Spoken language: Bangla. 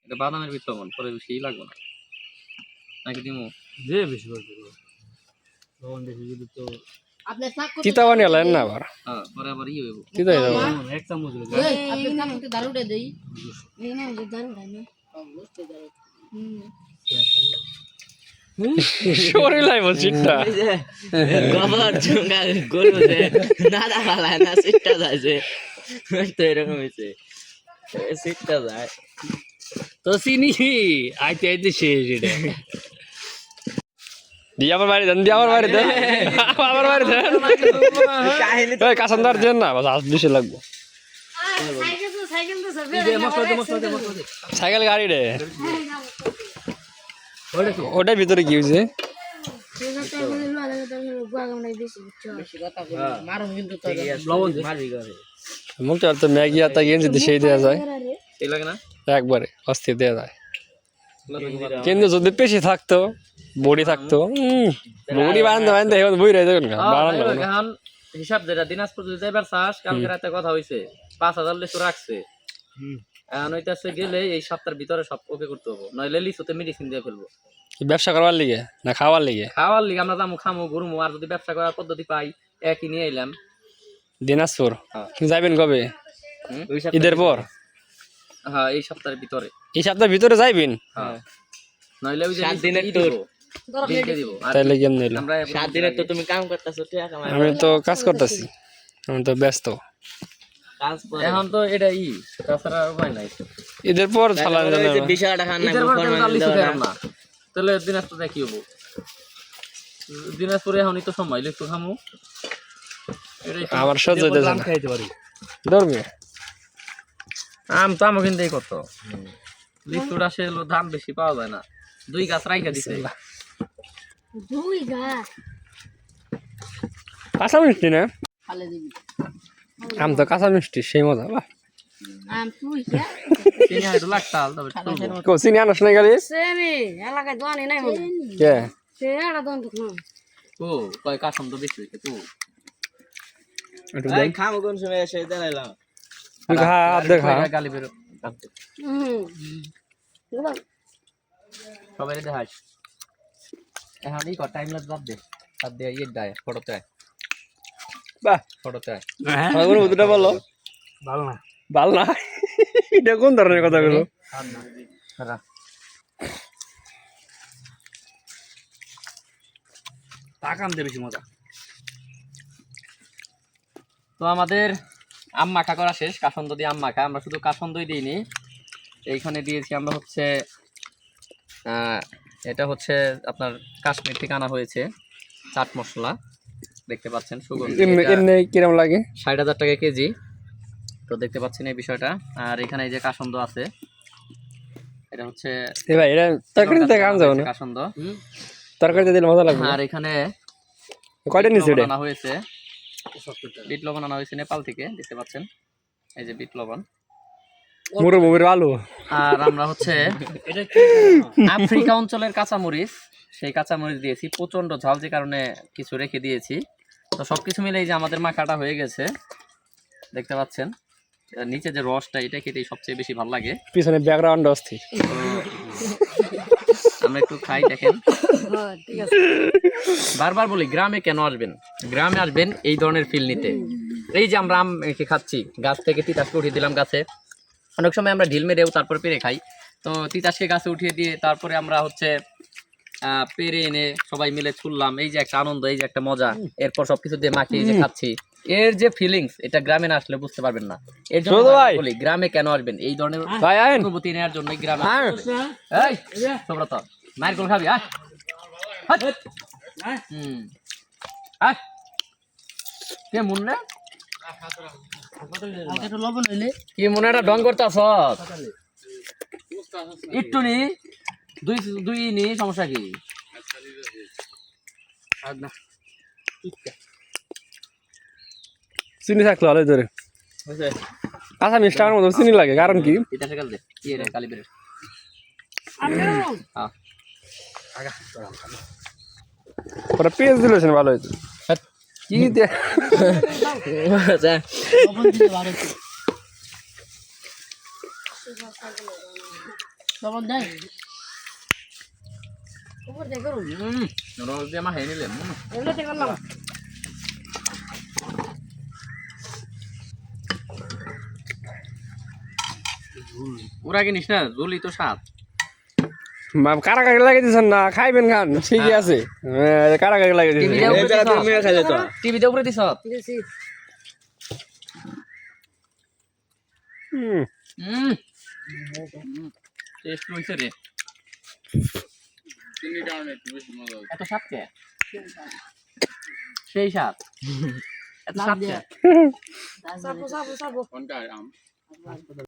এটা বাদামের ভিতর লবণ পরে বেশি লাগবে না নাকি দিমু যে বেশি করে লবণ বেশি যদি তো আপনার শাক কত চিতা বানিয়ে লাইন না আবার হ্যাঁ পরে আবার হইব চিতা হয়ে যাবো এক চামচ দিলে এই আপনার শাক কত দারুড়ে দেই এই না দারুড়ে না বুঝতে দারুড়ে শরীর লাই বলছিটা গোবর চুঙ্গা গরু যে নাদা ফালায় না সিটটা যায় যে তো এরকম হয়েছে সিটটা যায় তো চিনি আইতে আইতে শেষ এটা দিয়ে আবার বাড়ি দেন দিয়ে আবার বাড়ি দেন আবার বাড়ি দেন ওই কাসান্দার দেন না বাস আজ বেশি লাগবে সাইকেল তো সব সাইকেল গাড়ি রে ওটার ভিতরে কি হয়েছে বেশি কথা বলি মারুন কিন্তু তো লবণ মারবি করে মুখটা তো ম্যাগি আতা গেঞ্জিতে সেই দেওয়া যায় এই লাগে না একবারে অস্থির দেওয়া যায় কিন্তু যদি পেশি থাকতো বডি থাকতো বডি বানাতে বানাতে এখন বই রয়ে যাবেন বানানো এখন হিসাব যেটা দিনাজপুর যদি যাইবার চাস কালকে রাতে কথা হইছে 5000 লিচু রাখছে এখন হইতাছে গেলে এই সপ্তাহের ভিতরে সব ওকে করতে হবে নইলে লিচুতে মেডিসিন দিয়ে ফেলবো ব্যবসা করবার লিগে না খাওয়ার লিগে খাওয়ার লিগে আমরা যাবো খামো ঘুরমো আর যদি ব্যবসা করার পদ্ধতি পাই একই নিয়ে এলাম দিনাজপুর হ্যাঁ। যাবেন কবে ওই ঈদের পর হ্যাঁ এই সপ্তাহের ভিতরে এই সপ্তাহের ভিতরে যাইবেন হ্যাঁ নইলে ওই যে 7 দিনের লিচু tour। দিয়ে দিব আর তাইলে কেমন নিলাম আমরা 7 দিনের তো তুমি কাম করতেছো টাকা কামাই আমি তো কাজ করতেছি আমি তো ব্যস্ত কাজ করে এখন তো এটা তাছাড়া আর উপায় নাই ঈদের পর চালান ওই যে 20 টাকা না ঈদের পর তো ফরমাল লিচু দেওয়া খাইলাম না তাহলে দিনাজপুরে কি হবো দিনাজপুরে এখনই তো সময় লিচু খামু এটাই তো। আমার সহ্য হইতেছে না খাইতে পারি ধরবে আম তো আমও কিনতেই কত লিচুর আসে দাম বেশি পাওয়া যায় না 2 গাছ রাইখা দিছে দুই গাছ কাঁচা মিষ্টি না ফালে দিবি আম তো কাঁচা মিষ্টি সেই মজা বাহ আম তুই কে চিনি হয়তো লাগতাল তবে তুলবো। কো চিনি আনস না গাড়ি সেমি এলাকায় দোয়ানি নাই মনে কে সে এটা দোয়ান তো ও কয় কাসম তো বেশি হইছে তো একটু এই খাম কোন সময় এসে দাঁড়াইলাম দেখা দেখা গালি বেরো হুম সবাই দেখাস এখন এই টাইম লাগবে বাদ দে ইয়ে দায় ফটোতে বাহ ফটোতে আমার বুদ্ধটা বলো ভালো না ভাল না এটা কোন ধরনের কথা বলো টাকা আনতে বেশি মজা তো আমাদের আম মাখা করা শেষ কাসন্দ দিয়ে আম মাখা আমরা শুধু কাসন্দই দিইনি এইখানে দিয়েছি আমরা হচ্ছে এটা হচ্ছে আপনার কাশ্মীর থেকে আনা হয়েছে চাট মশলা দেখতে পাচ্ছেন সুগন্ধি এমনি কিরম লাগে ৬০,০০০ টাকা কেজি তো দেখতে পাচ্ছেন এই বিষয়টা আর এখানে এই যে কাসন্দ আছে এটা হচ্ছে এ ভাই এটা তরকারিতে কাম যাবে না কাসন্দ তরকারিতে দিলে মজা লাগবে আর এখানে কয়টা নিচে এটা আনা হয়েছে বিট লবণ আনা হয়েছে নেপাল থেকে দেখতে পাচ্ছেন এই যে বিট লবণ মুরো মুরো আলু আর আমরা হচ্ছে আফ্রিকা অঞ্চলের কাঁচামরিচ সেই কাঁচামরিচ দিয়েছি প্রচন্ড ঝাল যে কারণে কিছু রেখে দিয়েছি তো সবকিছু মিলে এই যে আমাদের মাখাটা হয়ে গেছে দেখতে পাচ্ছেন নিচে যে রসটা এটা খেতেই সবচেয়ে বেশি ভালো লাগে পিছনে ব্যাকগ্রাউন্ড অস্থির আমরা একটু খাই দেখেন ঠিক আছে বারবার বলি গ্রামে কেন আসবেন গ্রামে আসবেন এই ধরনের ফিল নিতে এই যে আমরা আম খাচ্ছি গাছ থেকে তিতাসকে উঠিয়ে দিলাম গাছে অনেক সময় আমরা ঢিল মেরেও তারপরে পেরে খাই তো তিতাসকে গাছে উঠিয়ে দিয়ে তারপরে আমরা হচ্ছে পেরে এনে সবাই মিলে ছুললাম এই যে একটা আনন্দ এই যে একটা মজা এরপর সবকিছু দিয়ে মাখিয়ে যে খাচ্ছি এর যে ফিলিংস এটা গ্রামে না আসলে বুঝতে পারবেন না এর জন্য বলি গ্রামে কেন আসবেন এই ধরনের অনুভূতি নেওয়ার জন্য গ্রামে এই সুব্রত নারকেল খাবি কে মুন্নে লবণ হইলে কি মনে একটা ঢং করতেছ একটু নি দুই নি সমস্যা কি চিনি থাকলো আলো ধরে কাঁচা মিষ্টার মতো চিনি লাগে কারণ কি এটা সকাল দে কি রে কালি বেরে হ্যাঁ ওরা পেঁয়াজ দিলেছেন ভালো হয়েছে কি দিয়ে লবণ দিতে ভালো তখন দেয় উপর দিয়ে করুন রস দিয়ে মা খেয়ে নিলেন এগুলো থেকে করলাম ওরা কিনিস না জুলি তো স্বাদ কারাকারি লাগিয়ে দিচ্ছেন না খাইবেন খান ঠিকই আছে কারাকারি লাগিয়ে দিচ্ছেন টিভিতে উপরে দিছ ঠিক আছে টেস্ট হইছে রে এত স্বাদ কে সেই স্বাদ এত স্বাদ কে সাপো সাপো সাপো